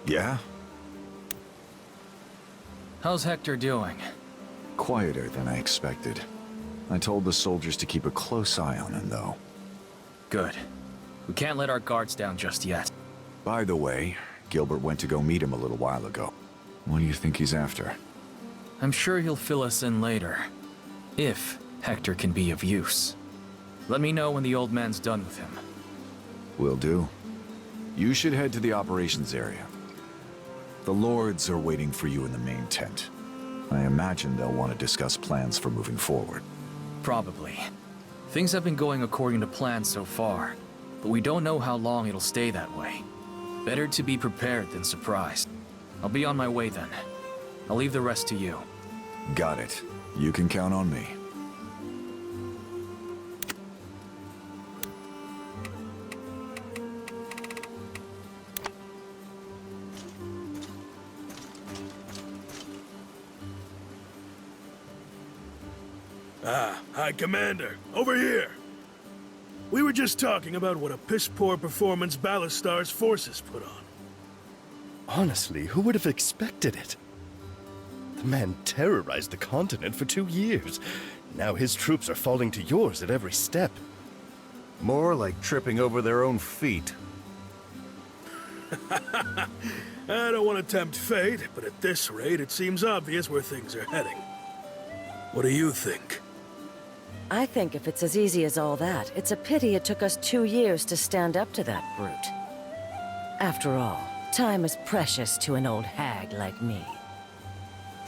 Yeah? How's Hector doing? Quieter than I expected. I told the soldiers to keep a close eye on him, though. Good. We can't let our guards down just yet. By the way, Gilbert went to go meet him a little while ago. What do you think he's after? I'm sure he'll fill us in later. If Hector can be of use. Let me know when the old man's done with him. Will do. You should head to the operations area. The lords are waiting for you in the main tent. I imagine they'll want to discuss plans for moving forward. Probably. Things have been going according to plan so far, but we don't know how long it'll stay that way. Better to be prepared than surprised. I'll be on my way then. I'll leave the rest to you. Got it. You can count on me. Ah, High Commander, over here! We were just talking about what a piss-poor performance Ballastar's forces put on. Honestly, who would have expected it? The man terrorized the continent for 2 years. Now his troops are falling to yours at every step. More like tripping over their own feet. I don't want to tempt fate, but at this rate, it seems obvious where things are heading. What do you think? I think if it's as easy as all that, it's a pity it took us 2 years to stand up to that brute. After all, time is precious to an old hag like me.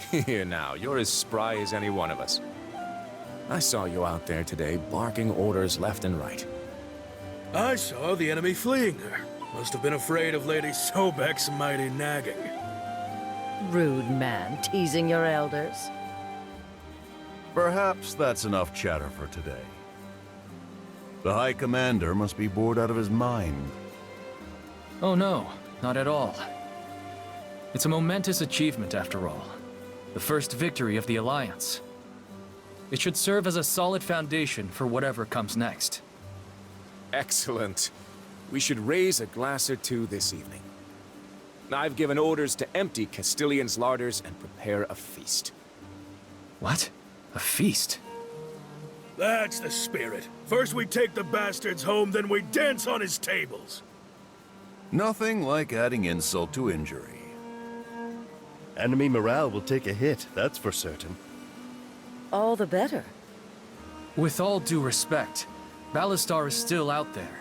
Here now, you're as spry as any one of us. I saw you out there today, barking orders left and right. I saw the enemy fleeing her. Must have been afraid of Lady Sobek's mighty nagging. Rude man, teasing your elders. Perhaps that's enough chatter for today. The High Commander must be bored out of his mind. Oh no, not at all. It's a momentous achievement after all. The first victory of the Alliance. It should serve as a solid foundation for whatever comes next. Excellent. We should raise a glass or two this evening. I've given orders to empty Castilian's larders and prepare a feast. What? A feast? That's the spirit. First we take the bastards home, then we dance on his tables. Nothing like adding insult to injury. Enemy morale will take a hit, that's for certain. All the better. With all due respect, Ballastar is still out there.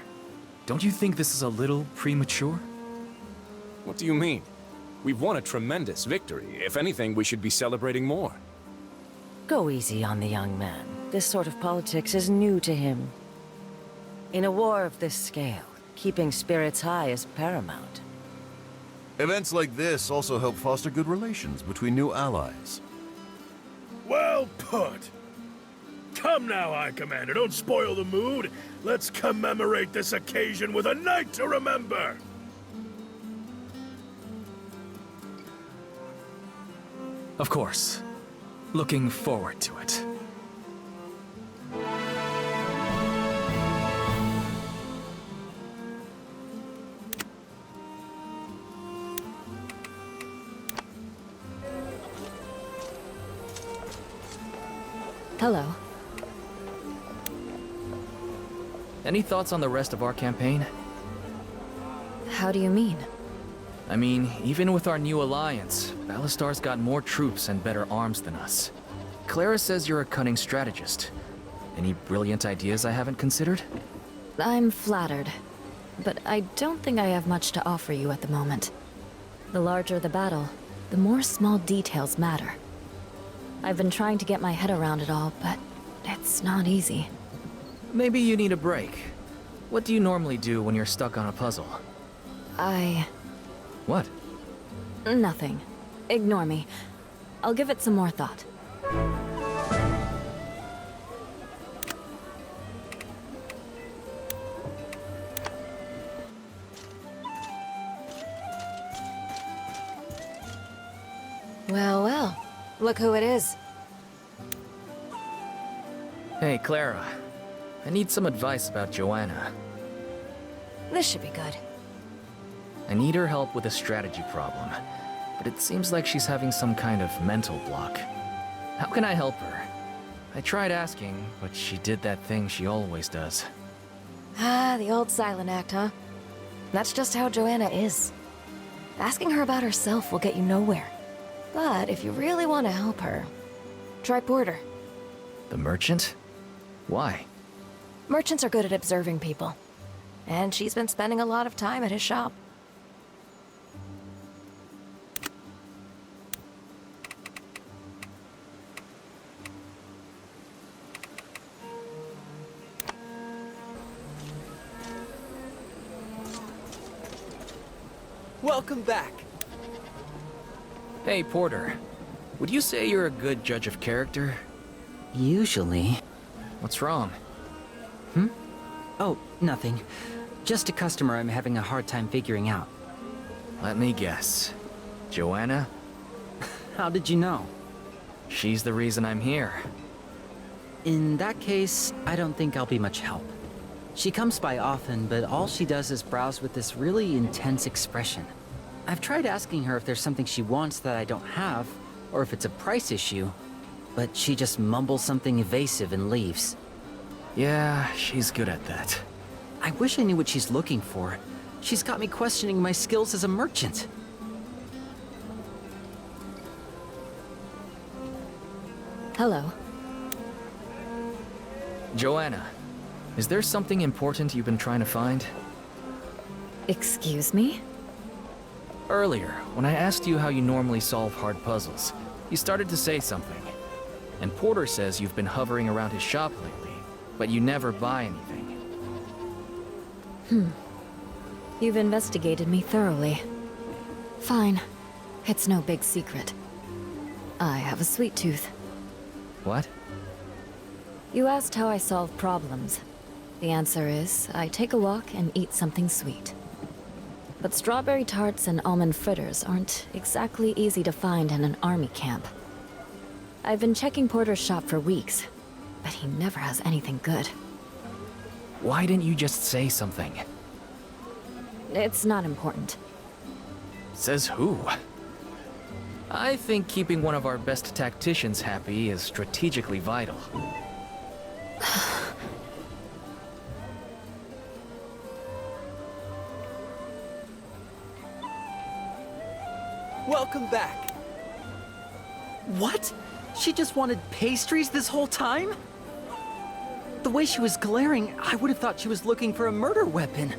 Don't you think this is a little premature? What do you mean? We've won a tremendous victory. If anything, we should be celebrating more. Go easy on the young man. This sort of politics is new to him. In a war of this scale, keeping spirits high is paramount. Events like this also help foster good relations between new allies. Well put. Come now, High Commander, don't spoil the mood. Let's commemorate this occasion with a night to remember. Of course. Looking forward to it. Hello. Any thoughts on the rest of our campaign? How do you mean? I mean, even with our new alliance, Ballastar's got more troops and better arms than us. Clara says you're a cunning strategist. Any brilliant ideas I haven't considered? I'm flattered, but I don't think I have much to offer you at the moment. The larger the battle, the more small details matter. I've been trying to get my head around it all, but it's not easy. Maybe you need a break. What do you normally do when you're stuck on a puzzle? What? Nothing. Ignore me. I'll give it some more thought. Well, well. Look who it is. Hey, Clara. I need some advice about Joanna. This should be good. I need her help with a strategy problem, but it seems like she's having some kind of mental block. How can I help her? I tried asking, but she did that thing she always does. Ah, the old silent act, huh? That's just how Joanna is. Asking her about herself will get you nowhere. But if you really want to help her, try Porter. The merchant? Why? Merchants are good at observing people. And she's been spending a lot of time at his shop. Welcome back. Hey, Porter. Would you say you're a good judge of character? Usually. What's wrong? Oh, nothing. Just a customer I'm having a hard time figuring out. Let me guess. Joanna? How did you know? She's the reason I'm here. In that case, I don't think I'll be much help. She comes by often, but all she does is browse with this really intense expression. I've tried asking her if there's something she wants that I don't have, or if it's a price issue, but she just mumbles something evasive and leaves. Yeah, she's good at that. I wish I knew what she's looking for. She's got me questioning my skills as a merchant. Hello. Joanna, is there something important you've been trying to find? Excuse me? Earlier, when I asked you how you normally solve hard puzzles, you started to say something. And Porter says you've been hovering around his shop lately, but you never buy anything. You've investigated me thoroughly. Fine. It's no big secret. I have a sweet tooth. What? You asked how I solve problems. The answer is, I take a walk and eat something sweet. But strawberry tarts and almond fritters aren't exactly easy to find in an army camp. I've been checking Porter's shop for weeks, but he never has anything good. Why didn't you just say something? It's not important. Says who? I think keeping one of our best tacticians happy is strategically vital. Welcome back. What? She just wanted pastries this whole time? The way she was glaring, I would have thought she was looking for a murder weapon.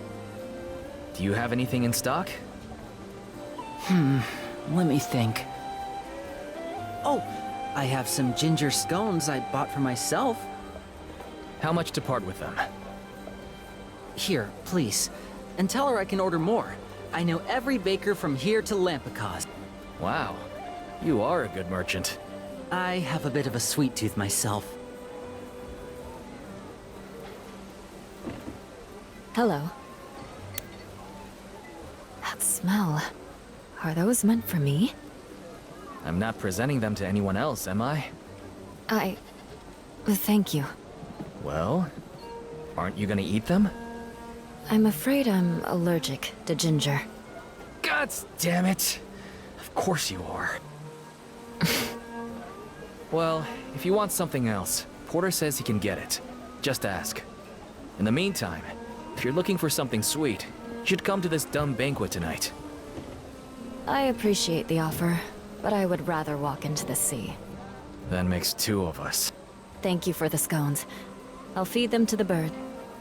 Do you have anything in stock? Let me think. Oh, I have some ginger scones I bought for myself. How much to part with them? Here, please. And tell her I can order more. I know every baker from here to Lampacos. Wow, you are a good merchant. I have a bit of a sweet tooth myself. Hello. That smell. Are those meant for me? I'm not presenting them to anyone else, am I? Thank you. Well, aren't you gonna eat them? I'm afraid I'm allergic to ginger. God damn it! Of course you are. Well, if you want something else, Porter says he can get it. Just ask. In the meantime, if you're looking for something sweet, you should come to this dumb banquet tonight. I appreciate the offer, but I would rather walk into the sea. That makes two of us. Thank you for the scones. I'll feed them to the bird.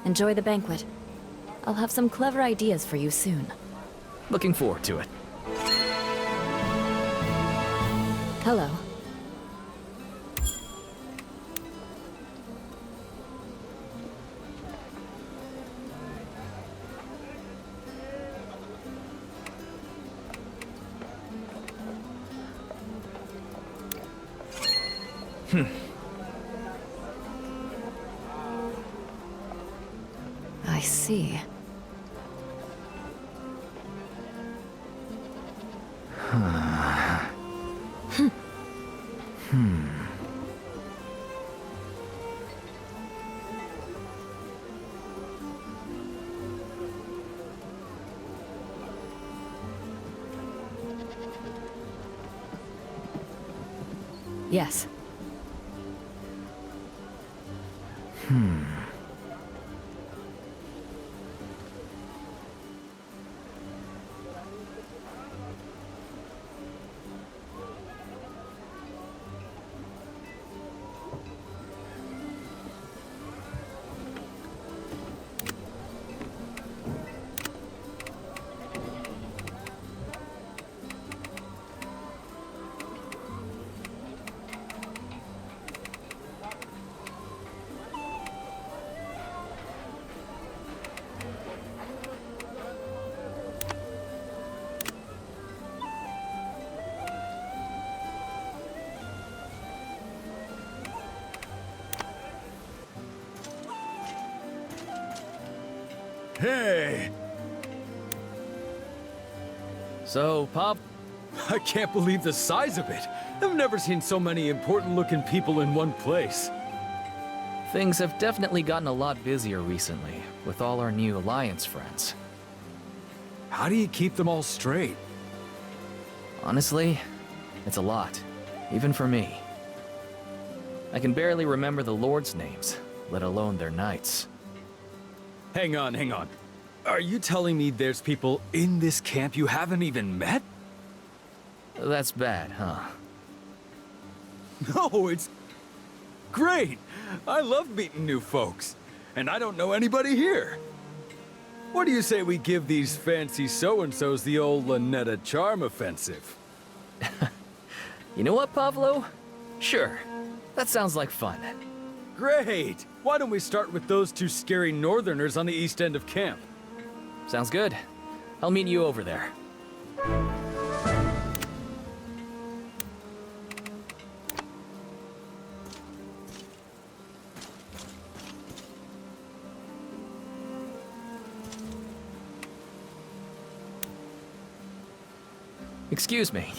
Enjoy the banquet. I'll have some clever ideas for you soon. Looking forward to it. Hello. I see. Yes. Hey! So, Pop, I can't believe the size of it. I've never seen so many important-looking people in one place. things have definitely gotten a lot busier recently, with all our new Alliance friends. How do you keep them all straight? Honestly, it's a lot, even for me. I can barely remember the Lord's names, let alone their knights. Hang on, hang on. Are you telling me there's people in this camp you haven't even met? That's bad, huh? No, it's great. I love meeting new folks, and I don't know anybody here. What do you say we give these fancy so-and-sos the old Lynetta charm offensive? You know what, Pavlo? Sure. That sounds like fun. Great! Why don't we start with those two scary northerners on the east end of camp? Sounds good. I'll meet you over there. Excuse me.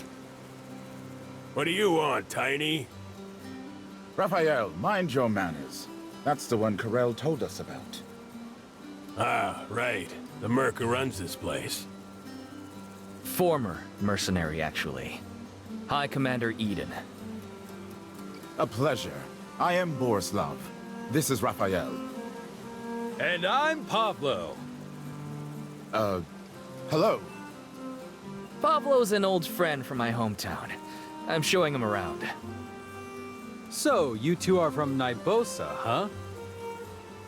What do you want, Tiny? Raphael, mind your manners. That's the one Corell told us about. Ah, right. The merc who runs this place. Former mercenary, actually. High Commander Eden. A pleasure. I am Borislav. This is Raphael. And I'm Pablo. Hello. Pablo's an old friend from my hometown. I'm showing him around. So, you two are from Nybosa, huh?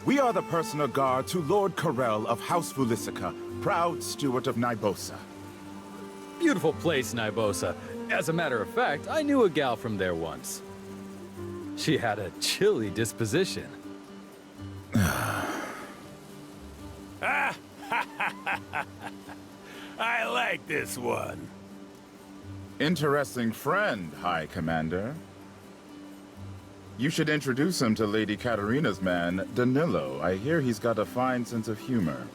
We are the personal guard to Lord Corell of House Vulicica, proud steward of Nybosa. Beautiful place, Nybosa. As a matter of fact, I knew a gal from there once. She had a chilly disposition. I like this one. Interesting friend, High Commander. You should introduce him to Lady Katerina's man, Danilo. I hear he's got a fine sense of humor.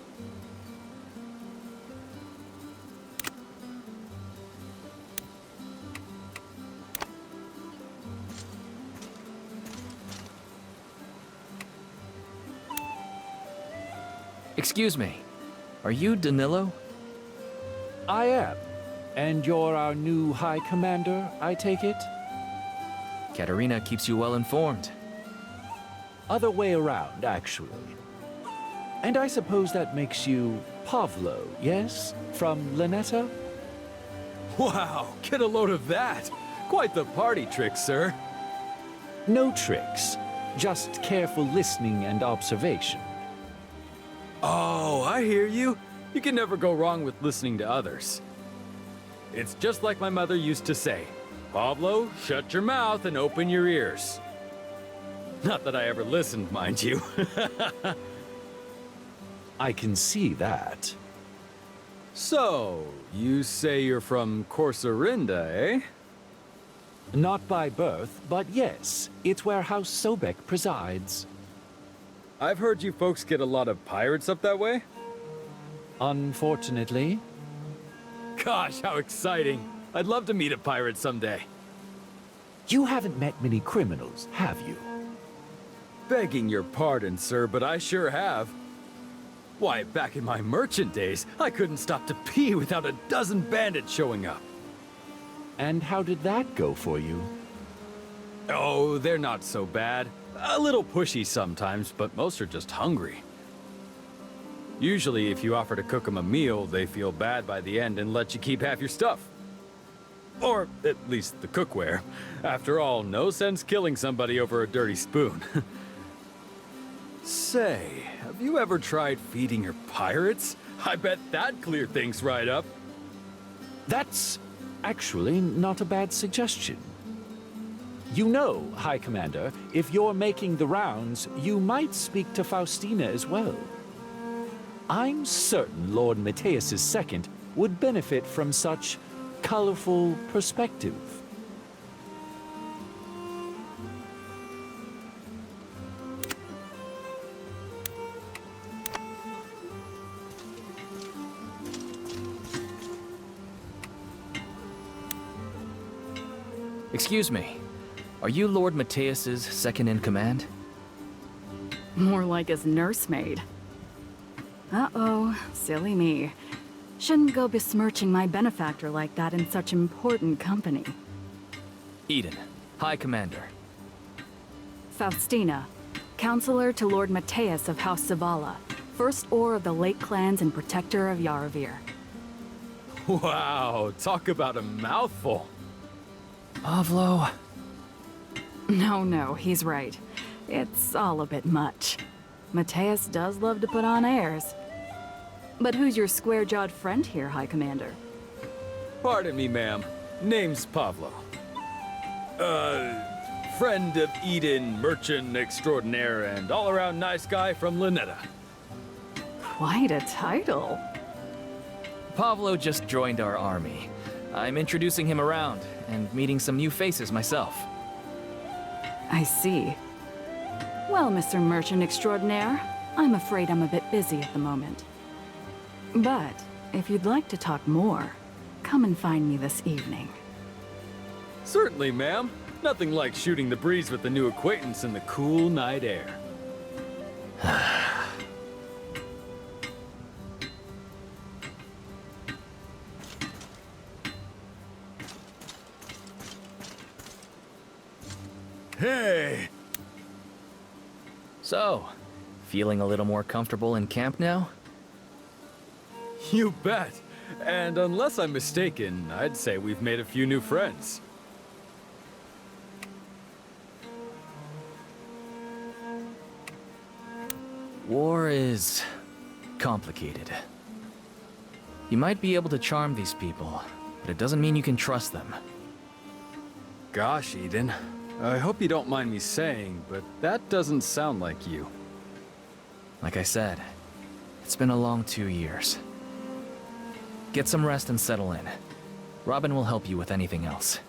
Excuse me. Are you Danilo? I am. And you're our new High Commander, I take it? Katerina keeps you well informed. Other way around, actually. And I suppose that makes you Pavlo, yes? From Lynetta? Wow, get a load of that! Quite the party trick, sir. No tricks. Just careful listening and observation. Oh, I hear you. You can never go wrong with listening to others. It's just like my mother used to say, Pablo, shut your mouth and open your ears. Not that I ever listened, mind you. I can see that. So, you say you're from Corsarinda, eh? Not by birth, but yes, it's where House Sobek presides. I've heard you folks get a lot of pirates up that way? Unfortunately. Gosh, how exciting! I'd love to meet a pirate someday. You haven't met many criminals, have you? Begging your pardon, sir, but I sure have. Why, back in my merchant days, I couldn't stop to pee without a dozen bandits showing up. And how did that go for you? Oh, they're not so bad. A little pushy sometimes, but most are just hungry. Usually, if you offer to cook them a meal, they feel bad by the end and let you keep half your stuff. Or at least the cookware. After all, no sense killing somebody over a dirty spoon. Say, have you ever tried feeding your pirates? I bet that'd clear things right up. That's actually not a bad suggestion. You know, High Commander, if you're making the rounds, you might speak to Faustina as well. I'm certain Lord Mateus's second would benefit from such colorful perspective. Excuse me. Are you Lord Mateus's second in command? More like his nursemaid. Uh-oh, silly me. Shouldn't go besmirching my benefactor like that in such important company. Eden, High Commander. Faustina, counselor to Lord Mateus of House Zavala, first Oar of the Lake Clans and protector of Yaravir. Wow, talk about a mouthful. Pavlo. No, he's right. It's all a bit much. Mateus does love to put on airs. But who's your square-jawed friend here, High Commander? Pardon me, ma'am. Name's Pavlo. Friend of Eden, merchant extraordinaire, and all-around nice guy from Luneta. Quite a title. Pavlo just joined our army. I'm introducing him around and meeting some new faces myself. I see. Well, Mr. Merchant Extraordinaire, I'm afraid I'm a bit busy at the moment. But if you'd like to talk more, come and find me this evening. Certainly, ma'am. Nothing like shooting the breeze with a new acquaintance in the cool night air. Hey! So, feeling a little more comfortable in camp now? You bet. And unless I'm mistaken, I'd say we've made a few new friends. War is complicated. You might be able to charm these people, but it doesn't mean you can trust them. Gosh, Eden. I hope you don't mind me saying, but that doesn't sound like you. Like I said, it's been a long 2 years. Get some rest and settle in. Robin will help you with anything else.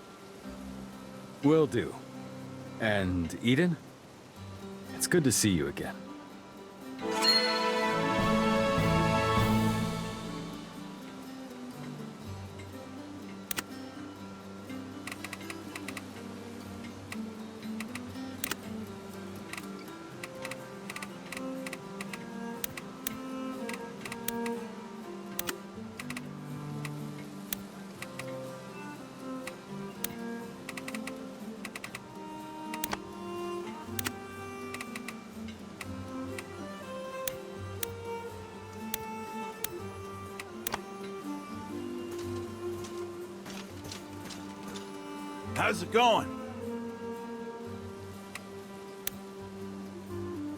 Will do. And Eden? It's good to see you again. How's it going?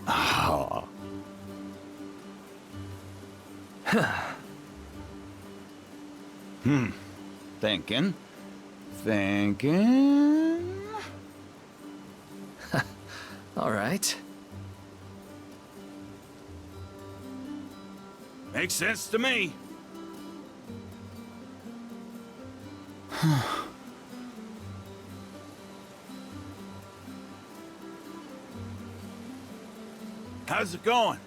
Ah. Thinking. All right. Makes sense to me. How's it going?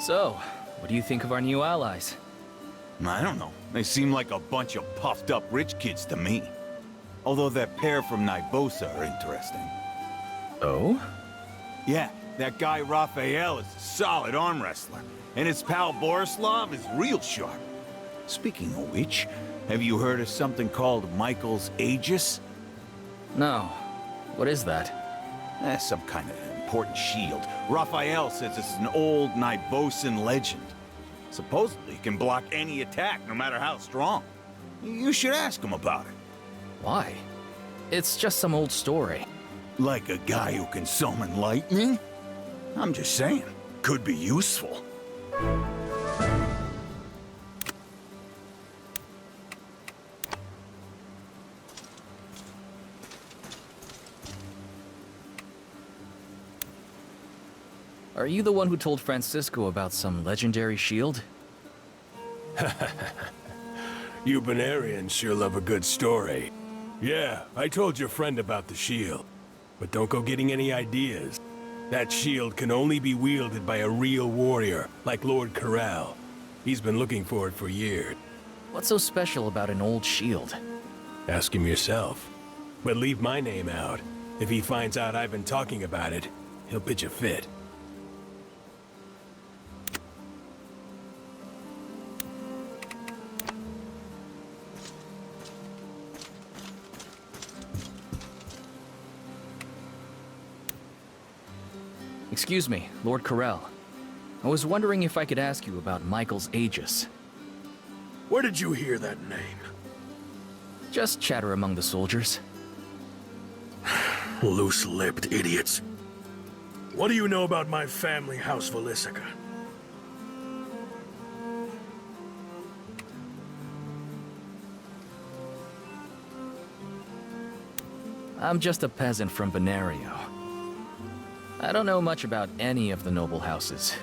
So, what do you think of our new allies? I don't know. They seem like a bunch of puffed-up rich kids to me. Although that pair from Nybosa are interesting. Oh? Yeah, that guy Raphael is a solid arm wrestler. And his pal Borislav is real sharp. Speaking of which, have you heard of something called Michael's Aegis? No. What is that? Some kind of important shield. Raphael says it's an old Nibosan legend. Supposedly it can block any attack, no matter how strong. You should ask him about it. Why? It's just some old story. Like a guy who can summon lightning? I'm just saying, could be useful. Are you the one who told Francisco about some legendary shield? You Benarians sure love a good story. Yeah, I told your friend about the shield. But don't go getting any ideas. That shield can only be wielded by a real warrior, like Lord Corral. He's been looking for it for years. What's so special about an old shield? Ask him yourself. But leave my name out. If he finds out I've been talking about it, he'll pitch a fit. Excuse me, Lord Corral. I was wondering if I could ask you about Michael's Aegis. Where did you hear that name? Just chatter among the soldiers. Loose-lipped idiots. What do you know about my family, House Volisica? I'm just a peasant from Benario. I don't know much about any of the noble houses.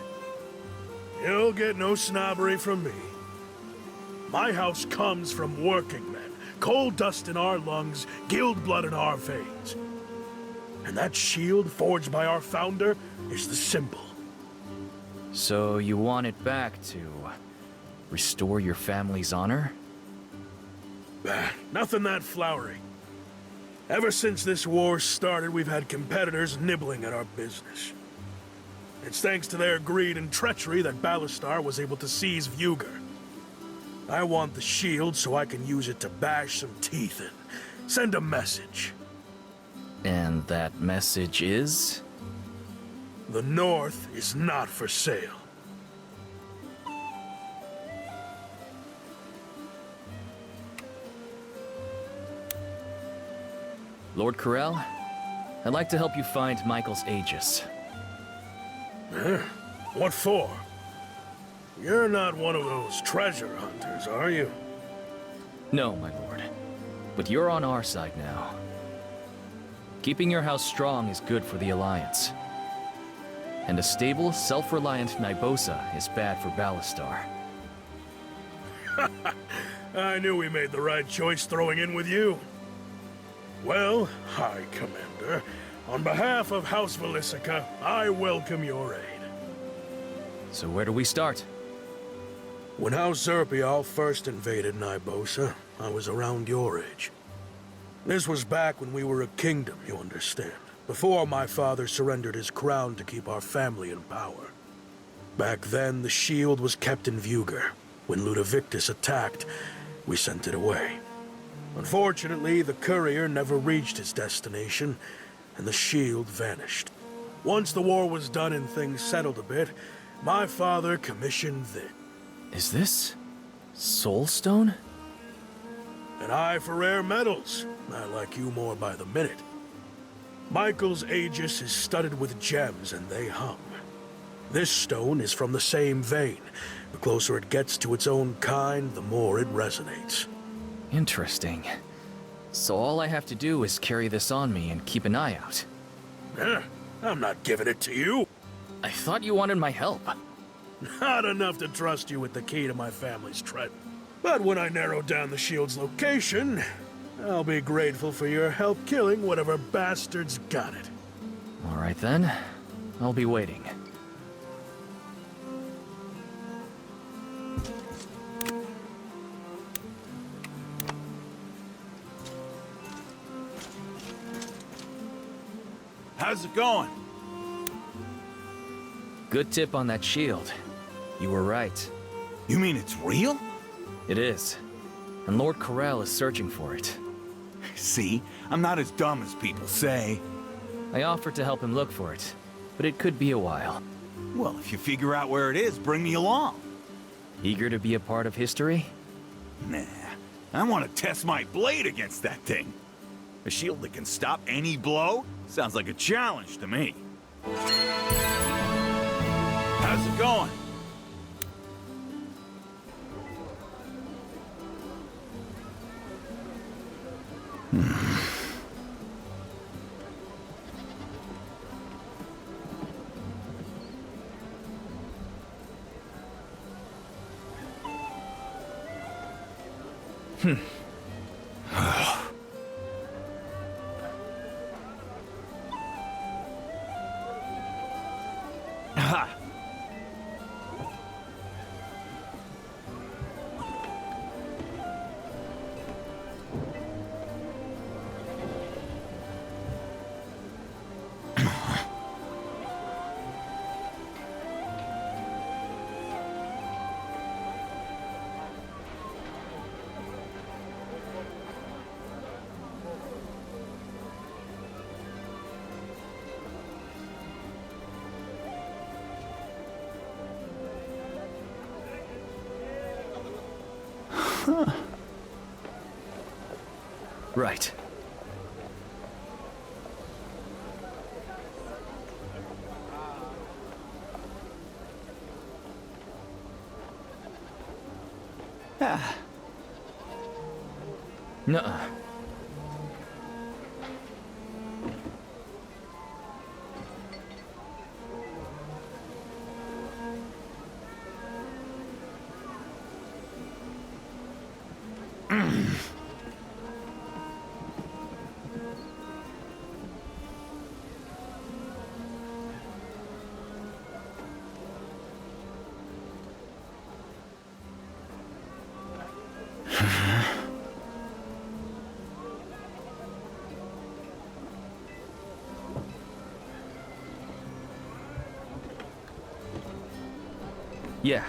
You'll get no snobbery from me. My house comes from working men, coal dust in our lungs, guild blood in our veins. And that shield forged by our founder is the symbol. So you want it back to restore your family's honor? Nothing that flowery. Ever since this war started, we've had competitors nibbling at our business. It's thanks to their greed and treachery that Ballastar was able to seize Vuger. I want the shield so I can use it to bash some teeth in. Send a message. And that message is? The North is not for sale. Lord Corral, I'd like to help you find Michael's Aegis. What for? You're not one of those treasure hunters, are you? No, my lord. But you're on our side now. Keeping your house strong is good for the Alliance. And a stable, self-reliant Nibosa is bad for Ballastar. I knew we made the right choice throwing in with you. Well, High Commander, on behalf of House Volisica, I welcome your aid. So where do we start? When House Zerpial first invaded Nibosa, I was around your age. This was back when we were a kingdom, you understand. Before my father surrendered his crown to keep our family in power. Back then, the shield was kept in Vuger. When Ludovictus attacked, we sent it away. Unfortunately, the courier never reached his destination, and the shield vanished. Once the war was done and things settled a bit, my father commissioned this. Is this Soulstone? An eye for rare metals. I like you more by the minute. Michael's Aegis is studded with gems, and they hum. This stone is from the same vein. The closer it gets to its own kind, the more it resonates. Interesting. So all I have to do is carry this on me and keep an eye out. I'm not giving it to you. I thought you wanted my help. Not enough to trust you with the key to my family's treasure. But when I narrow down the shield's location, I'll be grateful for your help killing whatever bastards got it. All right then. I'll be waiting. How's it going? Good tip on that shield. You were right. You mean it's real? It is. And Lord Corral is searching for it. See? I'm not as dumb as people say. I offered to help him look for it, but it could be a while. Well, if you figure out where it is, bring me along. Eager to be a part of history? Nah, I want to test my blade against that thing. A shield that can stop any blow? Sounds like a challenge to me. How's it going? Ha! Right. Ah. Nuh-uh. Yeah,